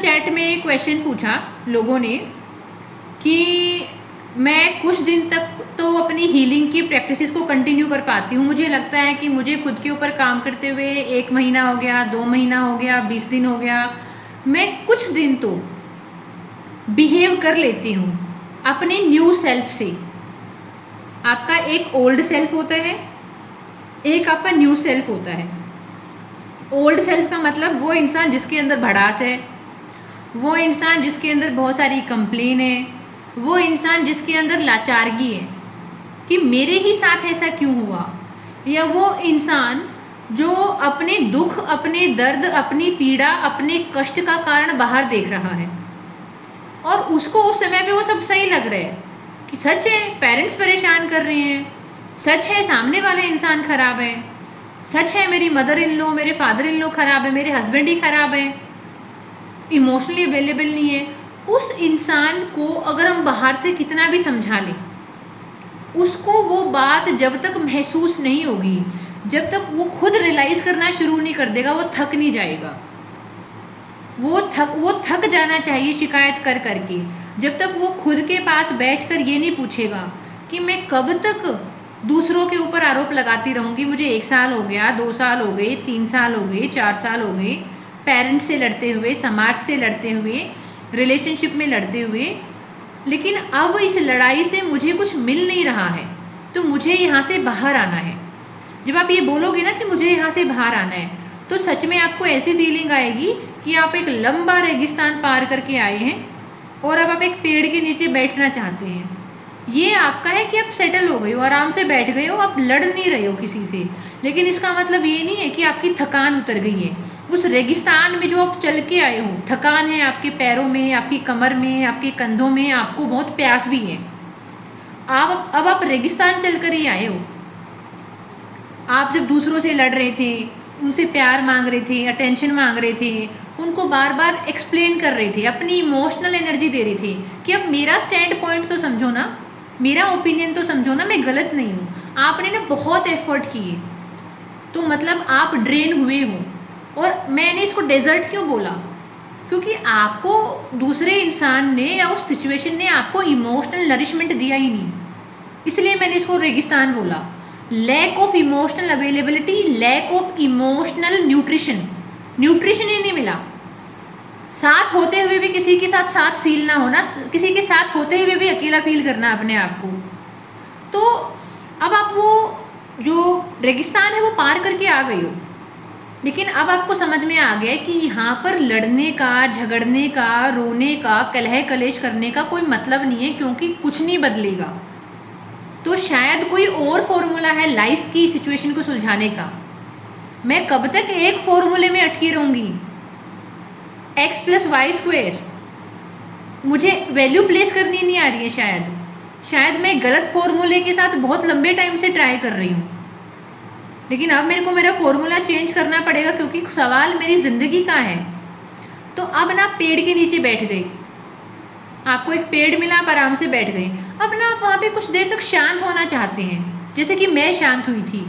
Chat में question पूछा लोगों ने कि मैं कुछ दिन तक तो अपनी हीलिंग की प्रैक्टिसेस को कंटिन्यू कर पाती हूँ। मुझे लगता है कि मुझे खुद के ऊपर काम करते हुए 1 महीना हो गया, 2 महीना हो गया, 20 दिन हो गया। मैं कुछ दिन तो बिहेव कर लेती हूँ अपने न्यू सेल्फ से। आपका एक ओल्ड सेल्फ होता है, एक आपका न्यू सेल्फ होता है। ओल्ड सेल्फ का मतलब वो इंसान जिसके अंदर भड़ास है, वो इंसान जिसके अंदर बहुत सारी कंप्लेन है, वो इंसान जिसके अंदर लाचारगी है कि मेरे ही साथ ऐसा क्यों हुआ, या वो इंसान जो अपने दुख, अपने दर्द, अपनी पीड़ा, अपने कष्ट का कारण बाहर देख रहा है और उसको उस समय पे वो सब सही लग रहा है कि सच है पेरेंट्स परेशान कर रहे हैं, सच है सामने वाला इंसान खराब है, सच है मेरी मदर इन लॉ, मेरे फादर इन लॉ खराब है, मेरे हस्बैंड ही खराब है, इमोशनली अवेलेबल नहीं है। उस इंसान को अगर हम बाहर से कितना भी समझा लें, उसको वो बात जब तक महसूस नहीं होगी, जब तक वो खुद रियलाइज़ करना शुरू नहीं कर देगा, वो थक नहीं जाएगा। वो थक जाना चाहिए शिकायत कर करके, जब तक वो खुद के पास बैठकर ये नहीं पूछेगा कि मैं कब तक दूसरों के ऊपर आरोप लगाती रहूँगी। मुझे 1 साल हो गया, 2 साल हो गए, 3 साल हो गए, 4 साल हो गए, पेरेंट्स से लड़ते हुए, समाज से लड़ते हुए, रिलेशनशिप में लड़ते हुए, लेकिन अब इस लड़ाई से मुझे कुछ मिल नहीं रहा है, तो मुझे यहाँ से बाहर आना है। जब आप ये बोलोगे ना कि मुझे यहाँ से बाहर आना है, तो सच में आपको ऐसी फीलिंग आएगी कि आप एक लंबा रेगिस्तान पार करके आए हैं और अब आप एक पेड़ के नीचे बैठना चाहते हैं। ये आपका है कि आप सेटल हो गए हो, आराम से बैठ गए हो, आप लड़ नहीं रहे हो किसी से, लेकिन इसका मतलब ये नहीं है कि आपकी थकान उतर गई है। उस रेगिस्तान में जो आप चल के आए हो, थकान है आपके पैरों में, आपकी कमर में, आपके कंधों में, आपको बहुत प्यास भी है। अब आप रेगिस्तान चल कर ही आए हो। आप जब दूसरों से लड़ रहे थे, उनसे प्यार मांग रहे थे, अटेंशन मांग रहे थे, उनको बार बार एक्सप्लेन कर रहे थे, अपनी इमोशनल एनर्जी दे रहे थे कि अब मेरा स्टैंड पॉइंट तो समझो ना, मेरा ओपिनियन तो समझो ना, मैं गलत नहीं हूँ। आपने ना बहुत एफर्ट किए, तो मतलब आप ड्रेन हुए हो। और मैंने इसको डेजर्ट क्यों बोला, क्योंकि आपको दूसरे इंसान ने या उस सिचुएशन ने आपको इमोशनल नरिशमेंट दिया ही नहीं, इसलिए मैंने इसको रेगिस्तान बोला। Lack of emotional availability, lack of emotional nutrition ही नहीं मिला। साथ होते हुए भी किसी के साथ साथ फील ना होना, किसी के साथ होते हुए भी अकेला फील करना अपने आप को। तो अब आप वो जो रेगिस्तान है वो पार करके आ गए हो, लेकिन अब आपको समझ में आ गया कि यहाँ पर लड़ने का, झगड़ने का, रोने का, कलह कलेश करने का कोई मतलब नहीं है, क्योंकि कुछ नहीं बदलेगा। तो शायद कोई और फॉर्मूला है लाइफ की सिचुएशन को सुलझाने का। मैं कब तक एक फॉर्मूले में अटकी रहूँगी, x + y²। मुझे वैल्यू प्लेस करनी नहीं आ रही है। शायद मैं गलत फॉर्मूले के साथ बहुत लंबे टाइम से ट्राई कर रही हूँ, लेकिन अब मेरे को मेरा फॉर्मूला चेंज करना पड़ेगा, क्योंकि सवाल मेरी ज़िंदगी का है। तो अब ना पेड़ के नीचे बैठ गए, आपको एक पेड़ मिला, आप आराम से बैठ गए। अब ना आप वहाँ पे कुछ देर तक शांत होना चाहते हैं, जैसे कि मैं शांत हुई थी।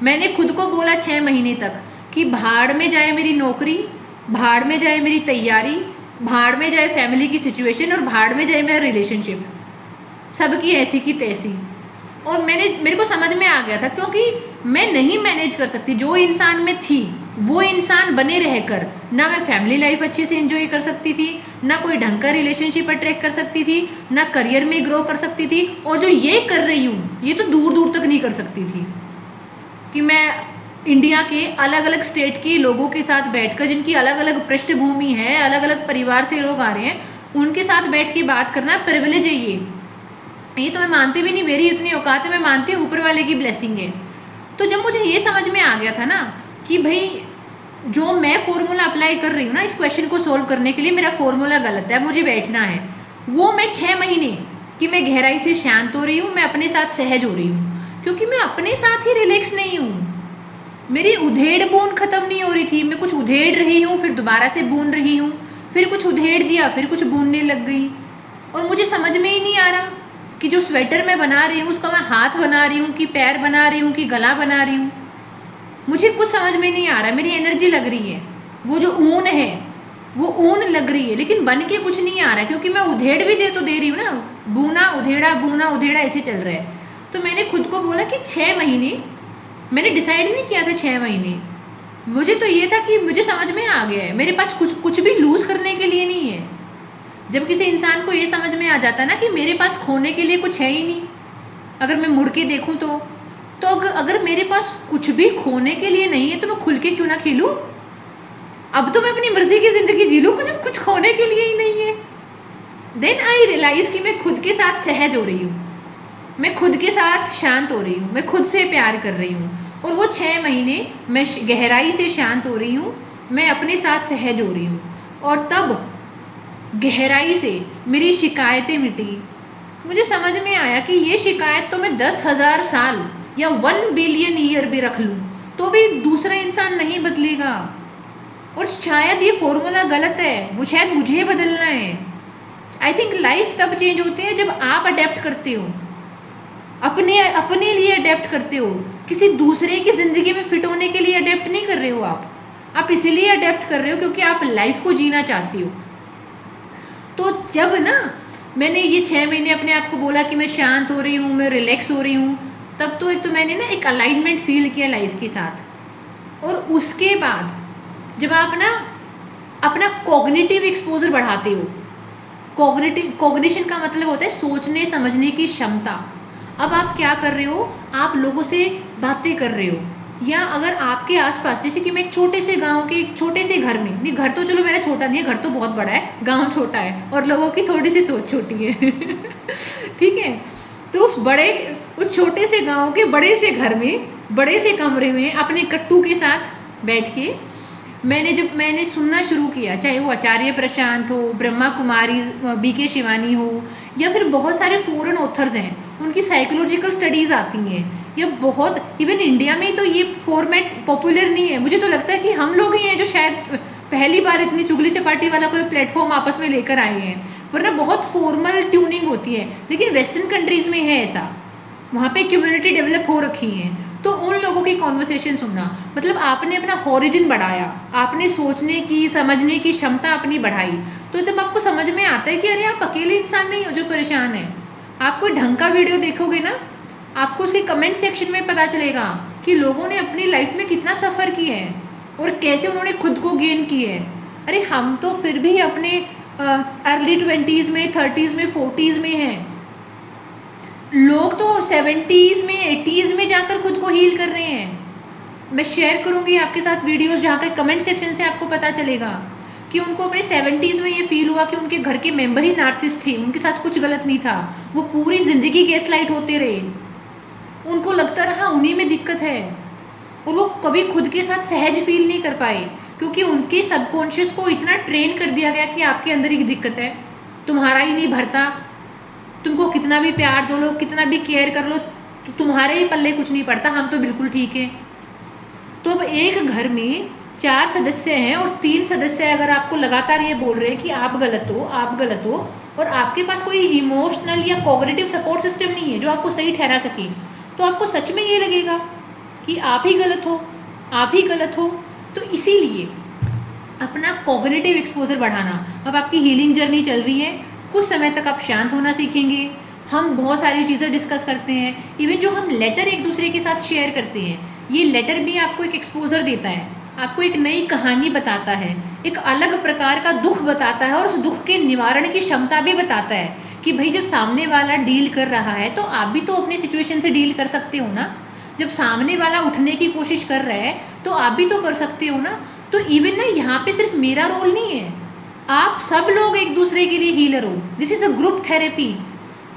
मैंने खुद को बोला 6 महीने तक कि भाड़ में जाए मेरी नौकरी, भाड़ में जाए मेरी तैयारी, भाड़ में जाए फैमिली की सिचुएशन, और भाड़ में जाए मेरा रिलेशनशिप, सबकी ऐसी की तैसी। और मेरे को समझ में आ गया था, क्योंकि मैं नहीं मैनेज कर सकती। जो इंसान में थी वो इंसान बने रहकर ना मैं फैमिली लाइफ अच्छे से एंजॉय कर सकती थी, ना कोई ढंग का रिलेशनशिप अट्रैक्ट कर सकती थी, ना करियर में ग्रो कर सकती थी, और जो ये कर रही हूँ ये तो दूर दूर तक नहीं कर सकती थी। कि मैं इंडिया के अलग अलग स्टेट के लोगों के साथ बैठकर, जिनकी अलग अलग पृष्ठभूमि है, अलग अलग परिवार से लोग आ रहे हैं, उनके साथ बैठ के बात करना प्रिविलेज है। ये तो मैं मानती भी नहीं मेरी इतनी औकात है, मैं मानती हूँ ऊपर वाले की ब्लेसिंग है। तो जब मुझे ये समझ में आ गया था ना कि भाई जो मैं फॉर्मूला अप्लाई कर रही हूँ ना इस क्वेश्चन को सोल्व करने के लिए, मेरा फॉर्मूला गलत है, मुझे बैठना है। वो मैं 6 महीने कि मैं गहराई से शांत हो रही हूँ, मैं अपने साथ सहज हो रही हूँ, क्योंकि मैं अपने साथ ही रिलैक्स नहीं हूँ। मेरी उधेड़ बून खत्म नहीं हो रही थी, मैं कुछ उधेड़ रही हूँ, फिर दोबारा से बून रही हूँ, फिर कुछ उधेड़ दिया, फिर कुछ बूनने लग गई। और मुझे समझ में ही नहीं आ रहा कि जो स्वेटर मैं बना रही हूँ उसका मैं हाथ बना रही हूँ कि पैर बना रही हूँ कि गला बना रही हूँ। मुझे कुछ समझ में नहीं आ रहा, मेरी एनर्जी लग रही है, वो जो ऊन है वो ऊन लग रही है, लेकिन बन के कुछ नहीं आ रहा है, क्योंकि मैं उधेड़ भी दे रही हूँ ना, बूना उधेड़ा ऐसे चल रहा है। तो मैंने खुद को बोला कि 6 महीने, मैंने डिसाइड नहीं किया था 6 महीने, मुझे तो ये था कि मुझे समझ में आ गया है मेरे पास कुछ भी लूज करने के लिए नहीं है। जब किसी इंसान को ये समझ में आ जाता है ना कि मेरे पास खोने के लिए कुछ है ही नहीं, अगर मैं मुड़ के देखूं तो अगर मेरे पास कुछ भी खोने के लिए नहीं है तो मैं खुल के क्यों ना खेलूं। अब तो मैं अपनी मर्जी की जिंदगी जी लूं, मुझे कुछ खोने के लिए ही नहीं है। देन आई रियलाइज कि मैं खुद के साथ सहज हो रही हूँ, मैं खुद के साथ शांत हो रही हूँ, मैं खुद से प्यार कर रही हूँ। और वो 6 महीने मैं गहराई से शांत हो रही हूँ, मैं अपने साथ सहज हो रही हूँ, और तब गहराई से मेरी शिकायतें मिटी। मुझे समझ में आया कि ये शिकायत तो मैं 10,000 साल या 1 बिलियन ईयर भी रख लूँ तो भी दूसरा इंसान नहीं बदलेगा। और शायद ये फॉर्मूला गलत है, वो शायद मुझे बदलना है। आई थिंक लाइफ तब चेंज होती है जब आप अडेप्ट करते हो, अपने लिए अडेप्ट करते हो, किसी दूसरे की ज़िंदगी में फिट होने के लिए अडेप्ट नहीं कर रहे हो आप इसीलिए अडेप्ट कर रहे हो क्योंकि आप लाइफ को जीना चाहती हो। तो जब ना मैंने ये 6 महीने अपने आप को बोला कि मैं शांत हो रही हूँ, मैं रिलैक्स हो रही हूँ, तब तो एक तो मैंने ना एक अलाइनमेंट फील किया लाइफ के साथ। और उसके बाद जब आप ना अपना कॉग्निटिव एक्सपोजर बढ़ाते हो, कॉग्निशन का मतलब होता है सोचने समझने की क्षमता। अब आप क्या कर रहे हो, आप लोगों से बातें कर रहे हो, या अगर आपके आसपास, जैसे कि मैं एक छोटे से गांव के एक छोटे से घर में, नहीं घर तो चलो मेरा छोटा नहीं है, घर तो बहुत बड़ा है, गांव छोटा है और लोगों की थोड़ी सी सोच छोटी है ठीक है। तो उस छोटे से गांव के बड़े से घर में, बड़े से कमरे में अपने कट्टू के साथ बैठ के मैंने सुनना शुरू किया, चाहे वो आचार्य प्रशांत हो, ब्रह्मा कुमारी BK शिवानी हो, या फिर बहुत सारे फॉरेन ऑथर्स हैं, उनकी साइकोलॉजिकल स्टडीज़ आती हैं, या बहुत इवन इंडिया में तो ये फॉर्मेट पॉपुलर नहीं है। मुझे तो लगता है कि हम लोग ही हैं जो शायद पहली बार इतनी चुगली चपाटी वाला कोई प्लेटफॉर्म आपस में लेकर आए हैं, वरना बहुत फॉर्मल ट्यूनिंग होती है। लेकिन वेस्टर्न कंट्रीज़ में है ऐसा, वहाँ पे कम्युनिटी डेवलप हो रखी है। तो उन लोगों की कॉन्वर्सेशन सुनना, मतलब आपने अपना हॉरिजन बढ़ाया, आपने सोचने की समझने की क्षमता अपनी बढ़ाई, तो तब आपको समझ में आता है कि अरे आप अकेले इंसान नहीं हो जो परेशान है। आप कोई ढंग का वीडियो देखोगे ना, आपको उसके कमेंट सेक्शन में पता चलेगा कि लोगों ने अपनी लाइफ में कितना सफ़र किया है और कैसे उन्होंने खुद को गेन किया है। अरे हम तो फिर भी अपने अर्ली 20s में, 30s में, 40s में हैं, लोग तो 70s में, 80s में जाकर खुद को हील कर रहे हैं। मैं शेयर करूंगी आपके साथ वीडियोस जहाँ पे कमेंट सेक्शन से आपको पता चलेगा कि उनको अपने 70s में ये फील हुआ कि उनके घर के मेंबर ही नार्सिसिस्ट थे, उनके साथ कुछ गलत नहीं था, वो पूरी ज़िंदगी गैसलाइट होते रहे, उनको लगता रहा उन्हीं में दिक्कत है, और वो कभी खुद के साथ सहज फील नहीं कर पाए क्योंकि उनके सबकॉन्शियस को इतना ट्रेन कर दिया गया कि आपके अंदर ही दिक्कत है, तुम्हारा ही नहीं भरता, तुमको कितना भी प्यार दो लो, कितना भी केयर कर लो, तो तुम्हारे ही पल्ले कुछ नहीं पड़ता, हम तो बिल्कुल ठीक है। तो अब एक घर में 4 सदस्य हैं और 3 सदस्य अगर आपको लगातार ये बोल रहे हैं कि आप गलत हो, आप गलत हो, और आपके पास कोई इमोशनल या कॉग्निटिव सपोर्ट सिस्टम नहीं है जो आपको सही ठहरा सके, तो आपको सच में ये लगेगा कि आप ही गलत हो, आप ही गलत हो। तो इसीलिए अपना कॉग्निटिव एक्सपोजर बढ़ाना। अब आपकी हीलिंग जर्नी चल रही है, कुछ समय तक आप शांत होना सीखेंगे। हम बहुत सारी चीज़ें डिस्कस करते हैं, इवन जो हम लेटर एक दूसरे के साथ शेयर करते हैं, ये लेटर भी आपको एक एक्सपोजर देता है, आपको एक नई कहानी बताता है, एक अलग प्रकार का दुख बताता है, और उस दुख के निवारण की क्षमता भी बताता है कि भाई जब सामने वाला डील कर रहा है तो आप भी तो अपनी सिचुएशन से डील कर सकते हो ना, जब सामने वाला उठने की कोशिश कर रहा है तो आप भी तो कर सकते हो ना। तो इवन ना यहाँ पे सिर्फ मेरा रोल नहीं है, आप सब लोग एक दूसरे के लिए हीलर हो। This is a group therapy,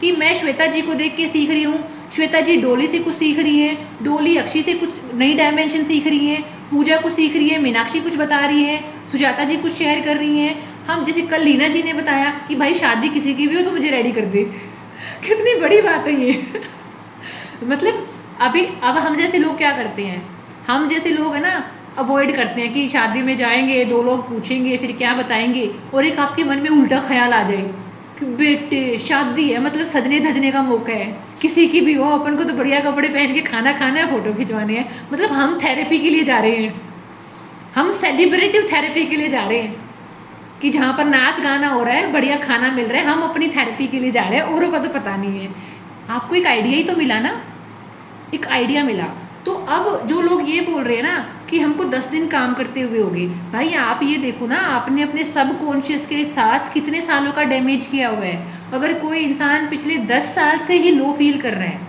कि मैं श्वेता जी को देख के सीख रही हूँ, श्वेता जी डोली से कुछ सीख रही है, डोली अक्षी से कुछ नई डायमेंशन सीख रही है, पूजा कुछ सीख रही है, मीनाक्षी कुछ बता रही है, सुजाता जी कुछ शेयर कर रही हैं। हम जैसे कल लीना जी ने बताया कि भाई शादी किसी की भी हो तो मुझे रेडी कर दे कितनी बड़ी बात है ये मतलब अब हम जैसे लोग क्या करते हैं, हम जैसे लोग है ना अवॉइड करते हैं कि शादी में जाएंगे, 2 लोग पूछेंगे, फिर क्या बताएंगे, और एक आपके मन में उल्टा ख्याल आ जाए कि बेटे शादी है मतलब सजने धजने का मौका है, किसी की भी हो, अपन को तो बढ़िया कपड़े पहन के खाना खाना है, फ़ोटो खिंचवाने हैं, मतलब हम थेरेपी के लिए जा रहे हैं, हम सेलिब्रेटिव थेरेपी के लिए जा रहे हैं। कि जहाँ पर नाच गाना हो रहा है, बढ़िया खाना मिल रहा है, हम अपनी थेरेपी के लिए जा रहे हैं, औरों का तो पता नहीं है। आपको एक आइडिया ही तो मिला ना, एक आइडिया मिला। तो अब जो लोग ये बोल रहे हैं ना कि हमको 10 दिन काम करते हुए हो गए, भाई आप ये देखो ना, आपने अपने सब कॉन्शियस के साथ कितने सालों का डैमेज किया हुआ है। अगर कोई इंसान पिछले 10 साल से ही लो फील कर रहा है,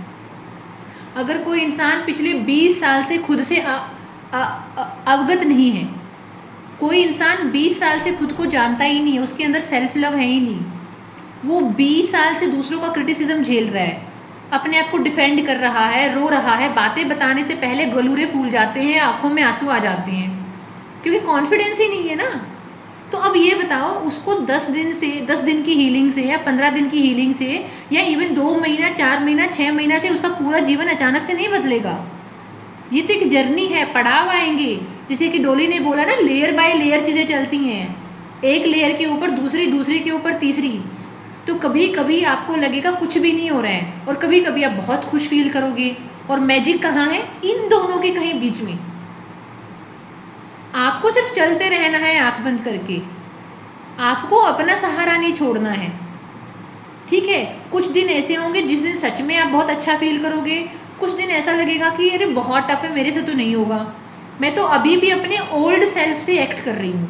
अगर कोई इंसान पिछले 20 साल से खुद से अवगत नहीं है, कोई इंसान 20 साल से खुद को जानता ही नहीं है, उसके अंदर सेल्फ लव है ही नहीं, वो 20 साल से दूसरों का क्रिटिसिज्म झेल रहा है, अपने आप को डिफेंड कर रहा है, रो रहा है, बातें बताने से पहले गलूरे फूल जाते हैं, आंखों में आंसू आ जाते हैं, क्योंकि कॉन्फिडेंस ही नहीं है ना। तो अब ये बताओ, उसको 10 दिन की हीलिंग से या 15 दिन की हीलिंग से या इवन 2 महीना, 4 महीना, 6 महीना से उसका पूरा जीवन अचानक से नहीं बदलेगा। ये तो एक जर्नी है, पड़ाव आएंगे। जैसे कि डोली ने बोला ना, लेयर बाय लेयर चीज़ें चलती हैं, एक लेयर के ऊपर दूसरी, दूसरी के ऊपर तीसरी। तो कभी कभी आपको लगेगा कुछ भी नहीं हो रहा है, और कभी कभी आप बहुत खुश फील करोगे। और मैजिक कहाँ है? इन दोनों के कहीं बीच में। आपको सिर्फ चलते रहना है आंख बंद करके, आपको अपना सहारा नहीं छोड़ना है, ठीक है। कुछ दिन ऐसे होंगे जिस दिन सच में आप बहुत अच्छा फील करोगे, कुछ दिन ऐसा लगेगा कि अरे बहुत टफ है, मेरे से तो नहीं होगा, मैं तो अभी भी अपने ओल्ड सेल्फ से एक्ट कर रही हूँ।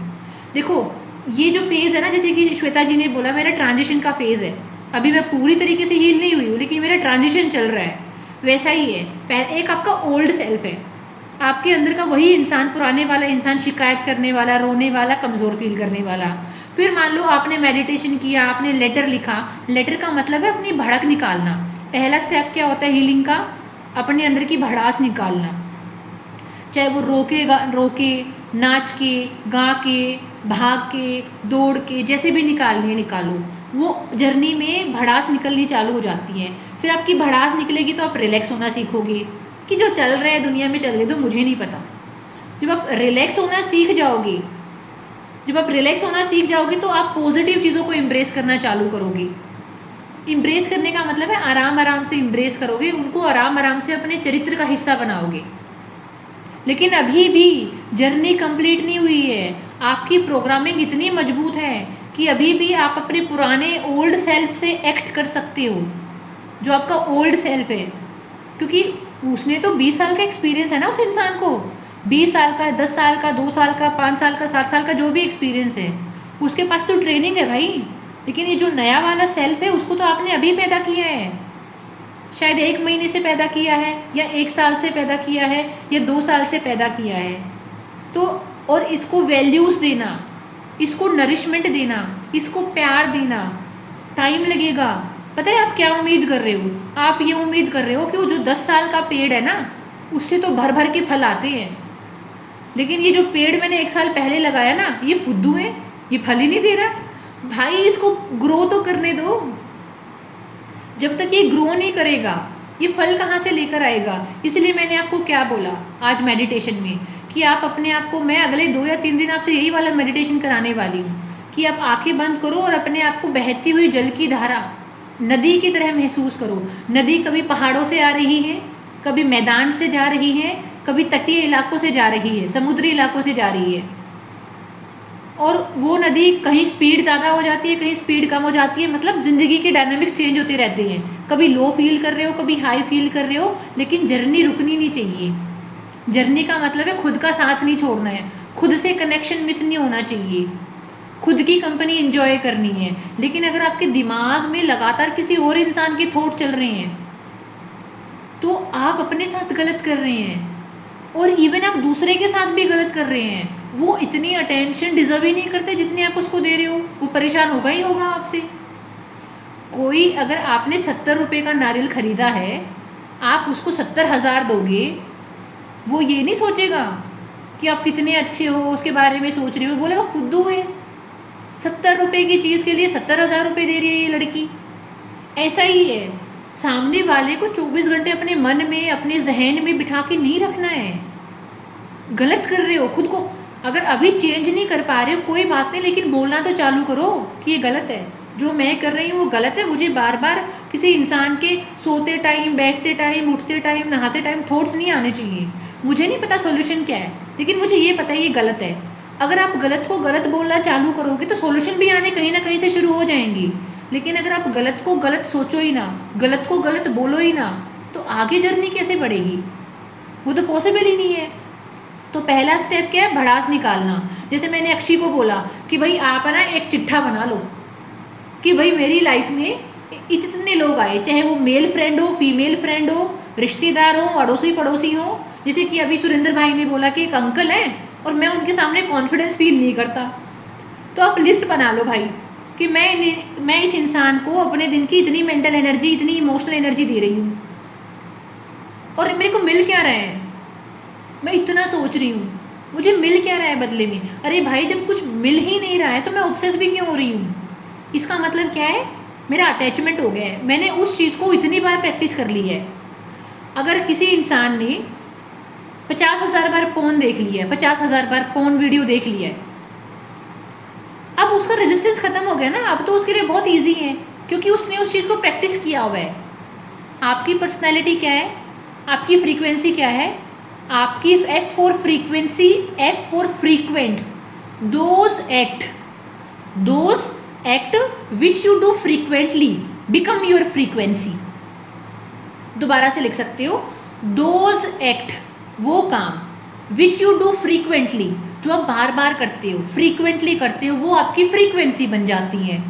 देखो ये जो फेज़ है ना, जैसे कि श्वेता जी ने बोला, मेरा ट्रांजिशन का फेज़ है, अभी मैं पूरी तरीके से हील नहीं हुई हूँ, लेकिन मेरा ट्रांजिशन चल रहा है। वैसा ही है, एक आपका ओल्ड सेल्फ है, आपके अंदर का वही इंसान, पुराने वाला इंसान, शिकायत करने वाला, रोने वाला, कमज़ोर फील करने वाला। फिर मान लो आपने मेडिटेशन किया, आपने लेटर लिखा, लेटर का मतलब है अपनी भड़क निकालना। पहला स्टेप क्या होता है हीलिंग का? अपने अंदर की भड़ास निकालना, चाहे वो रोके, नाच के, गा के, भाग के, दौड़ के, जैसे भी निकालनी है निकालो। वो जर्नी में भड़ास निकलनी चालू हो जाती है। फिर आपकी भड़ास निकलेगी तो आप रिलैक्स होना सीखोगे कि जो चल रहा है दुनिया में चलने दो, मुझे नहीं पता। जब आप रिलैक्स होना सीख जाओगे, तो आप पॉजिटिव चीज़ों को इम्ब्रेस करना चालू करोगे। इम्ब्रेस करने का मतलब है आराम आराम से इम्ब्रेस करोगे, उनको आराम आराम से अपने चरित्र का हिस्सा बनाओगे। लेकिन अभी भी जर्नी कंप्लीट नहीं हुई है, आपकी प्रोग्रामिंग इतनी मजबूत है कि अभी भी आप अपने पुराने ओल्ड सेल्फ से एक्ट कर सकते हो, जो आपका ओल्ड सेल्फ है, क्योंकि उसने तो 20 साल का एक्सपीरियंस है ना उस इंसान को, 20 साल का, 10 साल का, 2 साल का, 5 साल का, 7 साल का, जो भी एक्सपीरियंस है, उसके पास तो ट्रेनिंग है भाई। लेकिन ये जो नया वाला सेल्फ है, उसको तो आपने अभी पैदा किया है, शायद 1 महीने से पैदा किया है, या 1 साल से पैदा किया है, या 2 साल से पैदा किया है। तो और इसको वैल्यूज़ देना, इसको नरिशमेंट देना, इसको प्यार देना टाइम लगेगा। पता है आप क्या उम्मीद कर रहे हो? आप ये उम्मीद कर रहे हो कि वो जो 10 साल का पेड़ है ना, उससे तो भर भर के फल आते हैं, लेकिन ये जो पेड़ मैंने 1 साल पहले लगाया ना, ये फुद्दू है, ये फल ही नहीं दे रहा। भाई इसको ग्रो तो करने दो। जब तक ये ग्रो नहीं करेगा, ये फल कहाँ से लेकर आएगा? इसलिए मैंने आपको क्या बोला आज मेडिटेशन में, कि आप अपने आप को, मैं अगले 2 या 3 दिन आपसे यही वाला मेडिटेशन कराने वाली हूँ, कि आप आंखें बंद करो और अपने आप को बहती हुई जल की धारा, नदी की तरह महसूस करो। नदी कभी पहाड़ों से आ रही है, कभी मैदान से जा रही है, कभी तटीय इलाकों से जा रही है, समुद्री इलाकों से जा रही है, और वो नदी कहीं स्पीड ज़्यादा हो जाती है, कहीं स्पीड कम हो जाती है। मतलब ज़िंदगी के डायनामिक्स चेंज होते रहते हैं, कभी लो फील कर रहे हो, कभी हाई फील कर रहे हो, लेकिन जर्नी रुकनी नहीं चाहिए। जर्नी का मतलब है खुद का साथ नहीं छोड़ना है, खुद से कनेक्शन मिस नहीं होना चाहिए, खुद की कंपनी इंजॉय करनी है। लेकिन अगर आपके दिमाग में लगातार किसी और इंसान के थॉट चल रहे हैं, तो आप अपने साथ गलत कर रहे हैं, और इवन आप दूसरे के साथ भी गलत कर रहे हैं। वो इतनी अटेंशन डिजर्व ही नहीं करते जितनी आप उसको दे रहे हो, वो परेशान होगा ही होगा आपसे। कोई, अगर आपने 70 रुपये का नारियल खरीदा है, आप उसको 70,000 दोगे, वो ये नहीं सोचेगा कि आप कितने अच्छे हो, उसके बारे में सोच रहे हो, बोलेगा फुद्दू है, 70 रुपये की चीज़ के लिए 70,000 रुपये दे रही है ये लड़की। ऐसा ही है, सामने वाले को 24 घंटे अपने मन में, अपने जहन में बिठा के नहीं रखना है। गलत कर रहे हो खुद को, अगर अभी चेंज नहीं कर पा रहे हो कोई बात नहीं, लेकिन बोलना तो चालू करो कि ये गलत है, जो मैं कर रही हूँ वो गलत है। मुझे बार बार किसी इंसान के सोते टाइम, बैठते टाइम, उठते टाइम, नहाते टाइम थॉट्स नहीं आने चाहिए। मुझे नहीं पता सॉल्यूशन क्या है, लेकिन मुझे ये पता है ये गलत है। अगर आप गलत को गलत बोलना चालू करोगे तो सॉल्यूशन भी आने कहीं ना कहीं से शुरू हो जाएंगी। लेकिन अगर आप गलत को गलत सोचो ही ना, गलत को गलत बोलो ही ना, तो आगे जर्नी कैसे बढ़ेगी? वो तो पॉसिबल ही नहीं है। तो पहला स्टेप क्या है? भड़ास निकालना। जैसे मैंने अक्षी को बोला कि भाई आप ना एक चिट्ठा बना लो कि भाई मेरी लाइफ में इतने लोग आए, चाहे वो मेल फ्रेंड हो, फीमेल फ्रेंड हो, रिश्तेदार हो, अड़ोसी पड़ोसी हो। जैसे कि अभी सुरेंद्र भाई ने बोला कि एक अंकल है और मैं उनके सामने कॉन्फिडेंस फील नहीं करता, तो आप लिस्ट बना लो भाई कि मैं इस इंसान को अपने दिन की इतनी मेंटल एनर्जी, इतनी इमोशनल एनर्जी दे रही हूँ और मेरे को मिल क्या रहा है, मैं इतना सोच रही हूँ, मुझे मिल क्या रहा है बदले में? अरे भाई जब कुछ मिल ही नहीं रहा है तो मैं ऑब्सेस भी क्यों हो रही हूँ? इसका मतलब क्या है? मेरा अटैचमेंट हो गया है, मैंने उस चीज़ को इतनी बार प्रैक्टिस कर ली है। अगर किसी इंसान ने 50,000 बार पोर्न देख लिया है, 50,000 बार पोर्न वीडियो देख लिया है, अब उसका रेजिस्टेंस खत्म हो गया ना, अब तो उसके लिए बहुत ईजी है क्योंकि उसने उस चीज़ को प्रैक्टिस किया हुआ है। आपकी पर्सनैलिटी क्या है? आपकी फ्रीक्वेंसी क्या है? आपकी F for frequency, F for frequent, those act which you do frequently become your frequency. दोबारा से लिख सकते हो, दोज एक्ट, वो काम, विच यू डू फ्रीक्वेंटली, जो आप बार बार करते हो, फ्रीक्वेंटली करते हो, वो आपकी फ्रीक्वेंसी बन जाती है।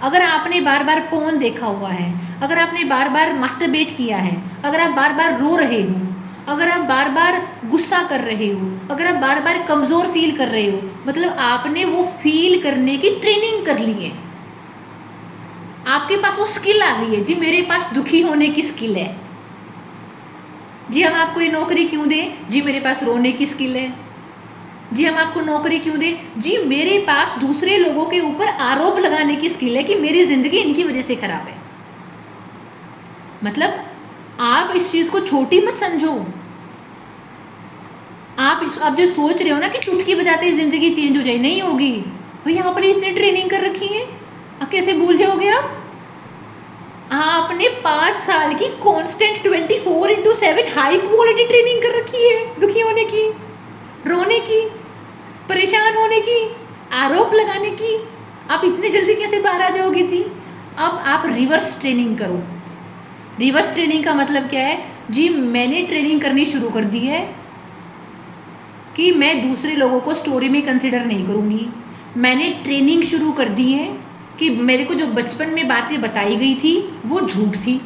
अगर आपने बार बार पोर्न देखा हुआ है, अगर आपने बार बार मास्टरबेट किया है, अगर आप बार बार रो रहे हो, अगर आप बार बार गुस्सा कर रहे हो, अगर आप बार बार कमज़ोर फील कर रहे हो, मतलब आपने वो फील करने की ट्रेनिंग कर ली है, आपके पास वो स्किल आ गई है। जी मेरे पास दुखी होने की स्किल है। जी हम आपको ये नौकरी क्यों दें? जी मेरे पास रोने की स्किल है। जी हम आपको नौकरी क्यों दें? जी मेरे पास दूसरे लोगों के ऊपर आरोप लगाने की स्किल है कि मेरी जिंदगी इनकी वजह से खराब है। मतलब आप इस चीज को छोटी मत समझो। आप जो सोच रहे हो ना कि चुटकी बजाते ही जिंदगी चेंज हो जाए, नहीं होगी भैया। आपने इतनी ट्रेनिंग कर रखी है, आप कैसे भूल जाओगे? आपने 5 साल की कांस्टेंट 24/7 हाई क्वालिटी ट्रेनिंग कर रखी है, दुखी होने की, रोने की, परेशान होने की, आरोप लगाने की। आप इतने जल्दी कैसे बाहर आ जाओगे जी? अब आप रिवर्स ट्रेनिंग करो। रिवर्स ट्रेनिंग का मतलब क्या है? जी मैंने ट्रेनिंग करनी शुरू कर दी है कि मैं दूसरे लोगों को स्टोरी में कंसिडर नहीं करूँगी। मैंने ट्रेनिंग शुरू कर दी है कि मेरे को जो बचपन में बातें बताई गई थी वो झूठ थी।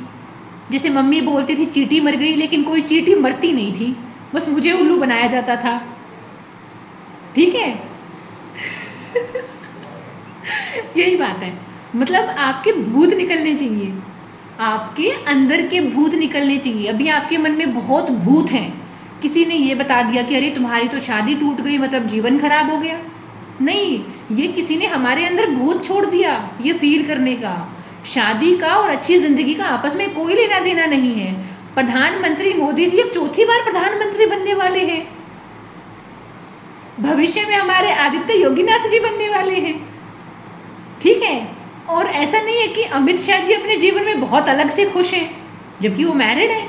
जैसे मम्मी बोलती थी चींटी मर गई, लेकिन कोई चींटी मरती नहीं थी, बस मुझे उल्लू बनाया जाता था। ठीक है यही बात है। मतलब आपके भूत निकलने चाहिए, आपके अंदर के भूत निकलने चाहिए। अभी आपके मन में बहुत भूत हैं। किसी ने ये बता दिया कि अरे तुम्हारी तो शादी टूट गई, मतलब जीवन खराब हो गया। नहीं, ये किसी ने हमारे अंदर भूत छोड़ दिया ये फील करने का। शादी का और अच्छी जिंदगी का आपस में कोई लेना देना नहीं है। प्रधानमंत्री मोदी जी अब 4थी बार प्रधानमंत्री बनने वाले हैं। भविष्य में हमारे आदित्य योगीनाथ जी बनने वाले हैं। ठीक है। और ऐसा नहीं है कि अमित शाह जी अपने जीवन में बहुत अलग से खुश हैं जबकि वो मैरिड है।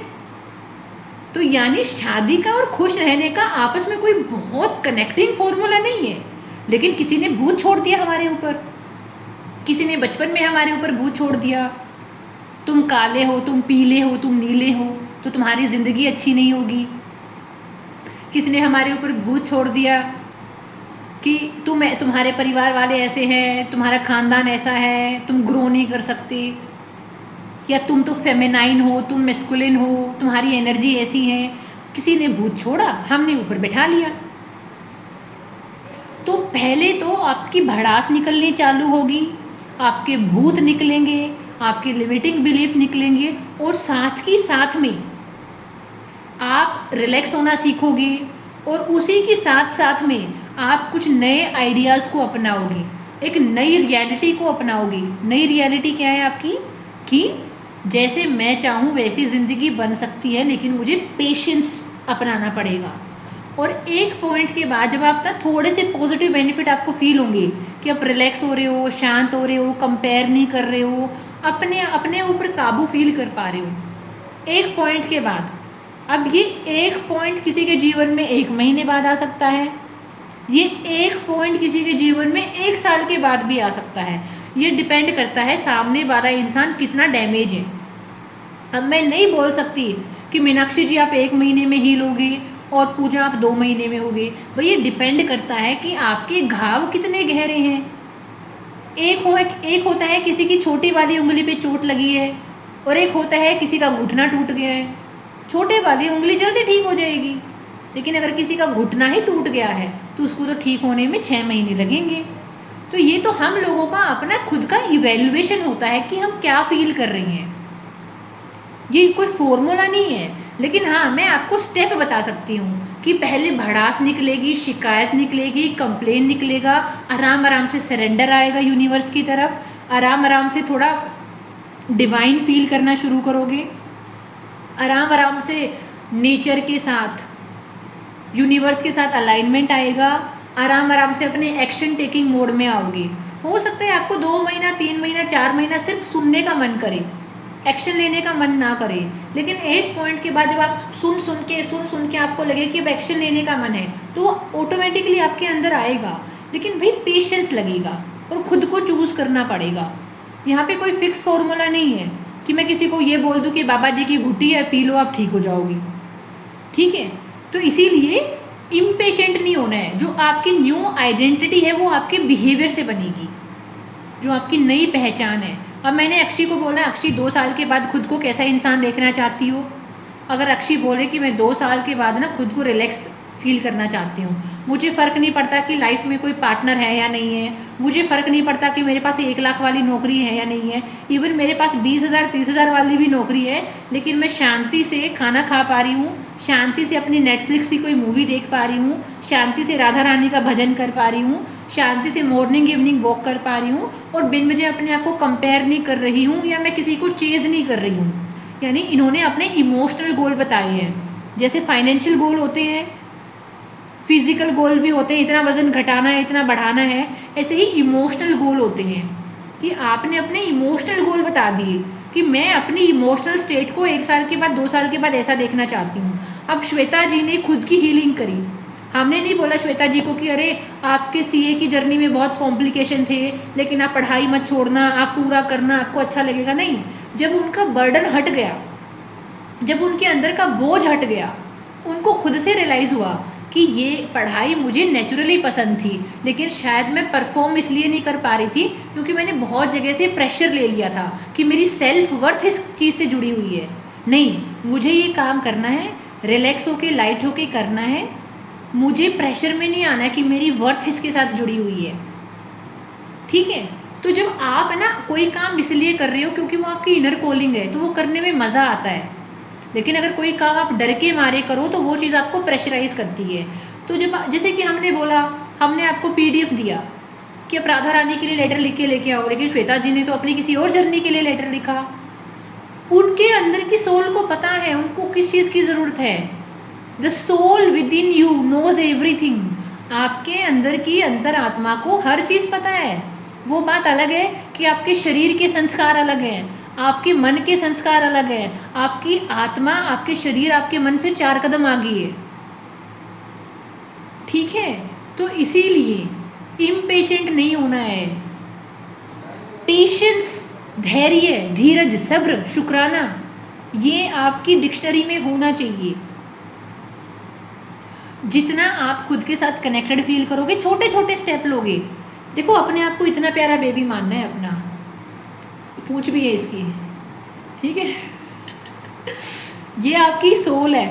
तो यानी शादी का और खुश रहने का आपस में कोई बहुत कनेक्टिंग फॉर्मूला नहीं है। लेकिन किसी ने भूत छोड़ दिया हमारे ऊपर, किसी ने बचपन में हमारे ऊपर भूत छोड़ दिया, तुम काले हो, तुम पीले हो, तुम नीले हो तो तुम्हारी ज़िंदगी अच्छी नहीं होगी। किसी ने हमारे ऊपर भूत छोड़ दिया कि तुम्हारे परिवार वाले ऐसे हैं, तुम्हारा खानदान ऐसा है, तुम ग्रो नहीं कर सकते, या तुम तो फेमिनाइन हो, तुम मेस्कुलिन हो, तुम्हारी एनर्जी ऐसी है। किसी ने भूत छोड़ा, हमने ऊपर बैठा लिया। तो पहले तो आपकी भड़ास निकलनी चालू होगी, आपके भूत निकलेंगे, आपके लिमिटिंग बिलीफ निकलेंगे, और साथ ही साथ में आप रिलैक्स होना सीखोगे, और उसी के साथ साथ में आप कुछ नए आइडियाज़ को अपनाओगे, एक नई रियलिटी को अपनाओगे। नई रियलिटी क्या है आपकी? कि जैसे मैं चाहूँ वैसी ज़िंदगी बन सकती है, लेकिन मुझे पेशेंस अपनाना पड़ेगा। और एक पॉइंट के बाद जब आप तक थोड़े से पॉजिटिव बेनिफिट आपको फील होंगे कि आप रिलैक्स हो रहे हो, शांत हो रहे हो, कंपेयर नहीं कर रहे हो, अपने ऊपर काबू फील कर पा रहे हो, एक पॉइंट के बाद। अब ये एक पॉइंट किसी के जीवन में 1 महीने बाद आ सकता है, ये एक पॉइंट किसी के जीवन में 1 साल के बाद भी आ सकता है। ये डिपेंड करता है सामने वाला इंसान कितना डैमेज है। अब मैं नहीं बोल सकती कि मीनाक्षी जी आप 1 महीने में हील होगी और पूजा आप 2 महीने में होगी। भाई ये डिपेंड करता है कि आपके घाव कितने गहरे हैं। एक होता है किसी की छोटी वाली उंगली पे चोट लगी है और एक होता है किसी का घुटना टूट गया है। छोटे वाली उंगली जल्दी ठीक हो जाएगी, लेकिन अगर किसी का घुटना ही टूट गया है तो उसको तो ठीक होने में 6 महीने लगेंगे। तो ये तो हम लोगों का अपना खुद का इवेल्युएशन होता है कि हम क्या फील कर रहे हैं। ये कोई फॉर्मूला नहीं है, लेकिन हाँ मैं आपको स्टेप बता सकती हूँ कि पहले भड़ास निकलेगी, शिकायत निकलेगी, कंप्लेन निकलेगा, आराम आराम से सरेंडर आएगा यूनिवर्स की तरफ, आराम आराम से थोड़ा डिवाइन फील करना शुरू करोगे, आराम आराम से नेचर के साथ, यूनिवर्स के साथ अलाइनमेंट आएगा, आराम आराम से अपने एक्शन टेकिंग मोड में आओगे। हो सकता है आपको 2 महीना, 3 महीना, 4 महीना सिर्फ सुनने का मन करे, एक्शन लेने का मन ना करे, लेकिन एक पॉइंट के बाद जब आप सुन के आपको लगे कि अब एक्शन लेने का मन है तो वो ऑटोमेटिकली आपके अंदर आएगा। लेकिन भाई पेशेंस लगेगा और खुद को चूज़ करना पड़ेगा। यहाँ पे कोई फिक्स फॉर्मूला नहीं है कि मैं किसी को ये बोल दूँ कि बाबा जी की घुटी है पी लो आप ठीक हो जाओगी, ठीक है। तो इसीलिए इम्पेशेंट नहीं होना है। जो आपकी न्यू आइडेंटिटी है वो आपके बिहेवियर से बनेगी, जो आपकी नई पहचान है। अब मैंने अक्षी को बोला अक्षी 2 साल के बाद खुद को कैसा इंसान देखना चाहती हो। अगर अक्षी बोले कि मैं 2 साल के बाद ना खुद को रिलैक्स फील करना चाहती हूँ, मुझे फ़र्क नहीं पड़ता कि लाइफ में कोई पार्टनर है या नहीं है, मुझे फ़र्क नहीं पड़ता कि मेरे पास 1 लाख वाली नौकरी है या नहीं है, इवन मेरे पास 20,000 30,000 वाली भी नौकरी है, लेकिन मैं शांति से खाना खा पा रही हूँ, शांति से अपनी नेटफ्लिक्स की कोई मूवी देख पा रही हूँ, शांति से राधा रानी का भजन कर पा रही हूँ, शांति से मॉर्निंग इवनिंग वॉक कर पा रही हूँ और बिन वजह अपने आप को कंपेयर नहीं कर रही हूँ या मैं किसी को चेज़ नहीं कर रही हूँ। यानी इन्होंने अपने इमोशनल गोल बताए हैं। जैसे फाइनेंशियल गोल होते हैं, फिजिकल गोल भी होते हैं, इतना वजन घटाना है, इतना बढ़ाना है, ऐसे ही इमोशनल गोल होते हैं कि आपने अपने इमोशनल गोल बता दिए कि मैं अपनी इमोशनल स्टेट को 1 साल के बाद 2 साल के बाद ऐसा देखना चाहती हूँ। अब श्वेता जी ने खुद की हीलिंग करी, हमने नहीं बोला श्वेता जी को कि अरे आपके सीए की जर्नी में बहुत कॉम्प्लिकेशन थे लेकिन आप पढ़ाई मत छोड़ना, आप पूरा करना, आपको अच्छा लगेगा। नहीं, जब उनका बर्डन हट गया, जब उनके अंदर का बोझ हट गया, उनको खुद से रियलाइज़ हुआ कि ये पढ़ाई मुझे नेचुरली पसंद थी, लेकिन शायद मैं परफॉर्म इसलिए नहीं कर पा रही थी क्योंकि मैंने बहुत जगह से प्रेशर ले लिया था कि मेरी सेल्फ वर्थ इस चीज़ से जुड़ी हुई है। नहीं, मुझे ये काम करना है, रिलैक्स होके लाइट होके करना है, मुझे प्रेशर में नहीं आना है कि मेरी वर्थ इसके साथ जुड़ी हुई है, ठीक है। तो जब आप है ना कोई काम इसलिए कर रहे हो क्योंकि वो आपकी इनर कॉलिंग है तो वो करने में मज़ा आता है, लेकिन अगर कोई काम आप डर के मारे करो तो वो चीज़ आपको प्रेशराइज करती है। तो जब जैसे कि हमने बोला, हमने आपको पीडीएफ दिया कि आप राधा रानी के लिए लेटर लिख के लेके आओ, लेकिन श्वेता जी ने तो अपनी किसी और जर्नी के लिए लेटर लिखा। उनके अंदर की सोल को पता है उनको किस चीज़ की ज़रूरत है। The soul within you knows everything. आपके अंदर की अंतरात्मा को हर चीज़ पता है। वो बात अलग है कि आपके शरीर के संस्कार अलग हैं, आपके मन के संस्कार अलग हैं, आपकी आत्मा, आपके शरीर, आपके मन से 4 कदम आगे है, ठीक है। तो इसीलिए इम्पेशेंट नहीं होना है। पेशेंस, धैर्य, धीरज, सब्र, शुक्राना, ये आपकी डिक्शनरी में होना चाहिए। जितना आप खुद के साथ कनेक्टेड फील करोगे, छोटे छोटे स्टेप लोगे। देखो अपने आप को इतना प्यारा बेबी मानना है अपना, पूछ भी है इसकी, ठीक है। ये आपकी सोल है,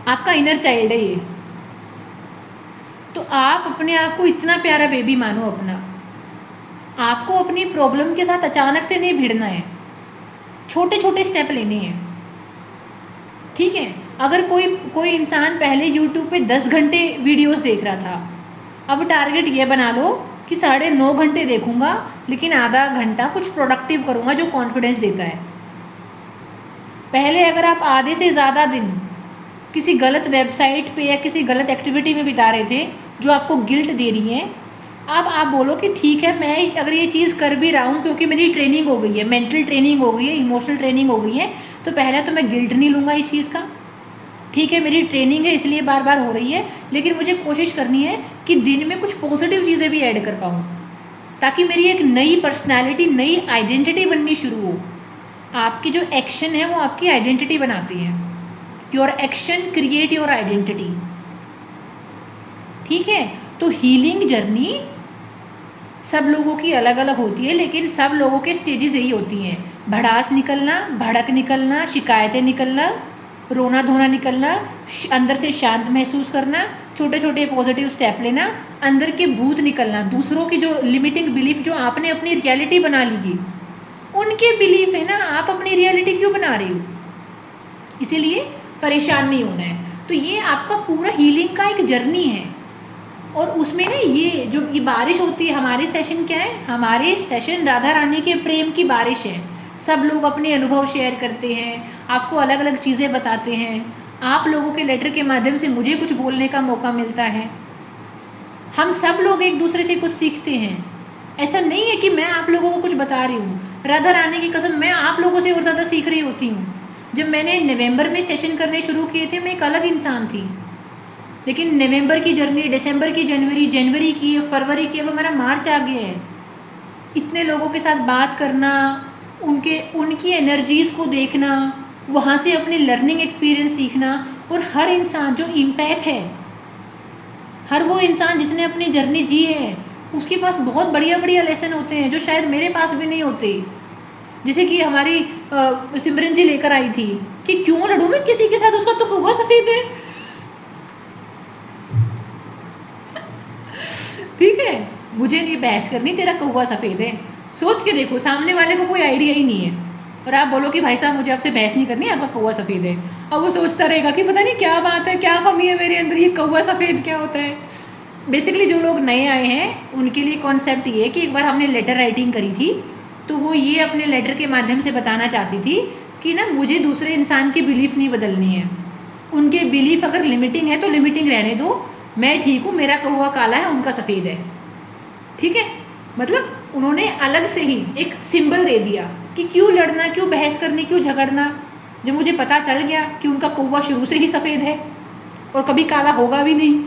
आपका इनर चाइल्ड है ये। तो आप अपने आप को इतना प्यारा बेबी मानो अपना। आपको अपनी प्रॉब्लम के साथ अचानक से नहीं भिड़ना है, छोटे छोटे स्टेप लेने हैं, ठीक है। अगर कोई इंसान पहले यूट्यूब पे 10 घंटे वीडियोस देख रहा था, अब टारगेट ये बना लो कि 9.5 घंटे देखूंगा, लेकिन आधा घंटा कुछ प्रोडक्टिव करूंगा जो कॉन्फिडेंस देता है। पहले अगर आप आधे से ज़्यादा दिन किसी गलत वेबसाइट पे या किसी गलत एक्टिविटी में बिता रहे थे जो आपको गिल्ट दे रही है, अब आप बोलो कि ठीक है मैं अगर ये चीज़ कर भी रहा हूँ क्योंकि मेरी ट्रेनिंग हो गई है, मेंटल ट्रेनिंग हो गई है, इमोशनल ट्रेनिंग हो गई है, तो पहले तो मैं गिल्ट नहीं लूँगा इस चीज़ का, ठीक है मेरी ट्रेनिंग है इसलिए बार बार हो रही है, लेकिन मुझे कोशिश करनी है कि दिन में कुछ पॉजिटिव चीज़ें भी ऐड कर पाऊँ, ताकि मेरी एक नई पर्सनैलिटी, नई आइडेंटिटी बननी शुरू हो। आपकी जो एक्शन है वो आपकी आइडेंटिटी बनाती है। Your action create your identity. ठीक है, तो हीलिंग जर्नी सब लोगों की अलग अलग होती है, लेकिन सब लोगों के स्टेजेस यही होती हैं। भड़ास निकलना, भड़क निकलना, शिकायतें निकलना, रोना धोना निकलना, अंदर से शांत महसूस करना, छोटे छोटे पॉजिटिव स्टेप लेना, अंदर के भूत निकलना, दूसरों की जो लिमिटिंग बिलीफ जो आपने अपनी रियलिटी बना ली है, उनके बिलीफ है ना, आप अपनी रियलिटी क्यों बना रहे हो? इसीलिए परेशान नहीं होना है। तो ये आपका पूरा हीलिंग का एक जर्नी है। और उसमें ना ये जो ये बारिश होती है, हमारे सेशन क्या है, हमारे सेशन राधा रानी के प्रेम की बारिश है। सब लोग अपने अनुभव शेयर करते हैं, आपको अलग अलग चीज़ें बताते हैं, आप लोगों के लेटर के माध्यम से मुझे कुछ बोलने का मौका मिलता है। हम सब लोग एक दूसरे से कुछ सीखते हैं। ऐसा नहीं है कि मैं आप लोगों को कुछ बता रही हूँ, राधा रानी की कसम मैं आप लोगों से और ज़्यादा सीख रही होती हूँ। जब मैंने नवंबर में सेशन करने शुरू किए थे, मैं एक अलग इंसान थी, लेकिन नवंबर की जर्नी, दिसंबर की जनवरी, जनवरी की, फरवरी की, अब हमारा मार्च आ गया है। इतने लोगों के साथ बात करना, उनकी एनर्जीज़ को देखना, वहाँ से अपने लर्निंग एक्सपीरियंस सीखना। और हर इंसान जो इम्पैथ है, हर वो इंसान जिसने अपनी जर्नी जी है, उसके पास बहुत बढ़िया बढ़िया लेसन होते हैं जो शायद मेरे पास भी नहीं होते। जैसे कि हमारी सिमरन जी लेकर आई थी कि क्यों लड़ूं मैं किसी के साथ, उसका तो कौवा सफ़ेद है। ठीक है, मुझे नहीं बहस करनी, तेरा कौवा सफ़ेद है। सोच के देखो, सामने वाले को कोई आइडिया ही नहीं है और आप बोलो कि भाई साहब मुझे आपसे बहस नहीं करनी, आपका कौवा सफ़ेद है। और वो सोचता रहेगा कि पता नहीं क्या बात है, क्या कमी है मेरे अंदर, ये कौवा सफ़ेद क्या होता है। बेसिकली जो लोग नए आए हैं उनके लिए कॉन्सेप्ट ये है कि एक बार हमने लेटर राइटिंग करी थी, तो वो ये अपने लेटर के माध्यम से बताना चाहती थी कि ना मुझे दूसरे इंसान की बिलीफ नहीं बदलनी है। उनके बिलीफ अगर लिमिटिंग है तो लिमिटिंग रहने दो, मैं ठीक हूँ, मेरा कौवा काला है, उनका सफ़ेद है। ठीक है, मतलब उन्होंने अलग से ही एक सिंबल दे दिया कि क्यों लड़ना, क्यों बहस करनी, क्यों झगड़ना, जब मुझे पता चल गया कि उनका कौवा शुरू से ही सफ़ेद है और कभी काला होगा भी नहीं।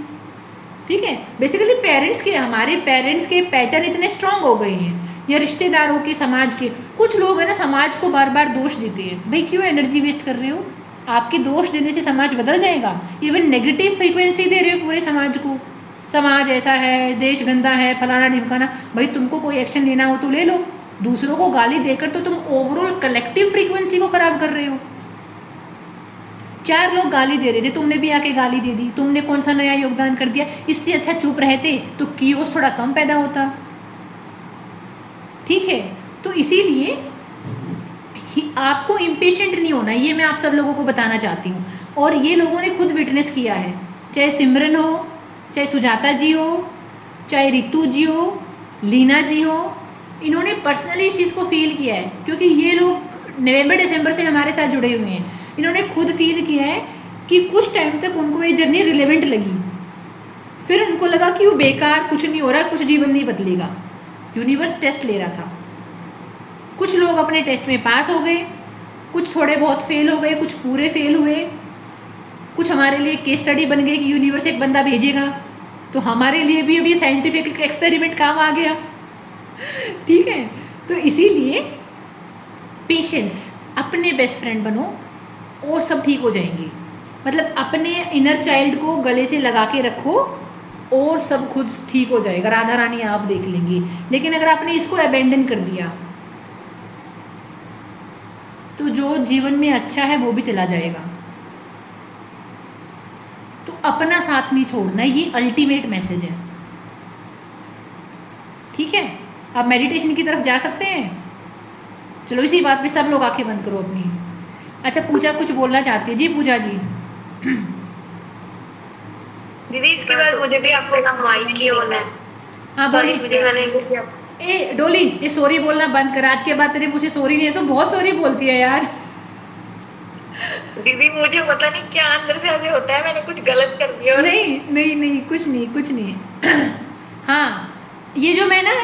ठीक है, बेसिकली पेरेंट्स के, हमारे पेरेंट्स के पैटर्न इतने स्ट्रांग हो गए हैं, या रिश्तेदारों के, समाज के। कुछ लोग है ना समाज को बार बार दोष देते हैं, भाई क्यों एनर्जी वेस्ट कर रहे हो, आपके दोष देने से समाज बदल जाएगा? इवन नेगेटिव फ्रीक्वेंसी दे रहे हो पूरे समाज को, समाज ऐसा है, देश गंदा है, फलाना ढिमकाना। भाई तुमको कोई एक्शन लेना हो तो ले लो, दूसरों को गाली देकर तो तुम ओवरऑल कलेक्टिव फ्रीक्वेंसी को खराब कर रहे हो। 4 लोग गाली दे रहे थे, तुमने भी आके गाली दे दी, तुमने कौन सा नया योगदान कर दिया? इससे अच्छा चुप रहते तो कियोस थोड़ा कम पैदा होता। ठीक है, तो इसीलिए आपको इम्पेशेंट नहीं होना, ये मैं आप सब लोगों को बताना चाहती हूँ। और ये लोगों ने खुद विटनेस किया है, चाहे सिमरन हो, चाहे सुजाता जी हो, चाहे रितु जी हो, लीना जी हो, इन्होंने पर्सनली इस चीज़ को फील किया है, क्योंकि ये लोग नवंबर दिसंबर से हमारे साथ जुड़े हुए हैं। इन्होंने खुद फील किया है कि कुछ टाइम तक उनको ये जर्नी रिलेवेंट लगी, फिर उनको लगा कि वो बेकार, कुछ नहीं हो रहा, कुछ जीवन नहीं बदलेगा। यूनिवर्स टेस्ट ले रहा था। कुछ लोग अपने टेस्ट में पास हो गए, कुछ थोड़े बहुत फेल हो गए, कुछ पूरे फेल हुए, कुछ हमारे लिए केस स्टडी बन गए कि यूनिवर्स एक बंदा भेजेगा, तो हमारे लिए भी अभी साइंटिफिक एक्सपेरिमेंट काम आ गया। ठीक है, तो इसीलिए पेशेंस, अपने बेस्ट फ्रेंड बनो और सब ठीक हो जाएंगे। मतलब अपने इनर चाइल्ड को गले से लगा के रखो और सब खुद ठीक हो जाएगा, राधा रानी आप देख लेंगी। लेकिन अगर आपने इसको अबेंडन कर दिया तो जो जीवन में अच्छा है वो भी चला जाएगा। तो अपना साथ नहीं छोड़ना, ये अल्टीमेट मैसेज है। ठीक है, आप मेडिटेशन की तरफ जा सकते हैं। चलो इसी बात पे सब लोग आंखें बंद करो अपनी। अच्छा, पूजा कुछ बोलना चाहती है जी? पूजा जी। दीदी इसके बाद मुझे भी आपको ना माइक की होना है। हाँ बोलिए। ए डोली, ये सॉरी बोलना बंद कर, आज के बाद तेरे मुझे सॉरी नहीं है तो बहुत सॉरी बोलती है यार। दीदी मुझे पता नहीं क्या अंदर से ऐसे होता है, मैंने कुछ गलत कर दिया। और नहीं नहीं नहीं, कुछ नहीं कुछ नहीं। हाँ, ये जो मैं ना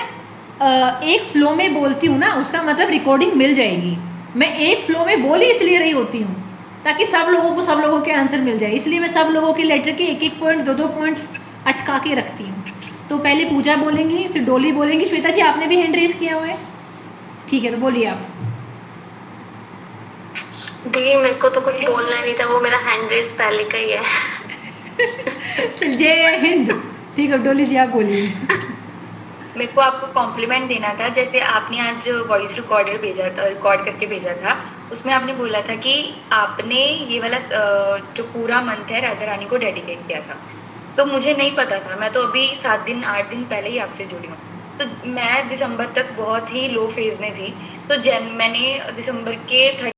एक फ्लो में बोलती हूँ ना, उसका मतलब रिकॉर्डिंग मिल जाएगी। मैं एक फ्लो में बोली इसलिए रही होती हूँ ताकि सब लोगों के आंसर मिल जाए। इसलिए मैं सब लोगों के लेटर के एक एक पॉइंट, दो दो पॉइंट अटका के रखती हूँ। तो पहले पूजा बोलेंगी, फिर डोली बोलेंगी। श्वेता जी आपने भी हैंड रेस किया हुआ है, ठीक है, तो बोलिए आप। दी मेरे को तो कुछ बोलना नहीं था, वो मेरा हैंड रेस पहले का ही है। चल जय हिंद। ठीक है डोली जी आप बोलिए। मेरे को आपको कॉम्प्लीमेंट देना था, जैसे आपने आज वॉइस रिकॉर्डर भेजा था, रिकॉर्ड करके भेजा था, उसमें आपने बोला था कि आपने ये वाला जो पूरा मंथ है राधा रानी को डेडिकेट किया था। तो मुझे नहीं पता था, मैं तो अभी 7 दिन 8 दिन पहले ही आपसे जुड़ी हूँ। तो मैं दिसंबर तक बहुत ही लो फेज में थी। तो मैंने दिसंबर के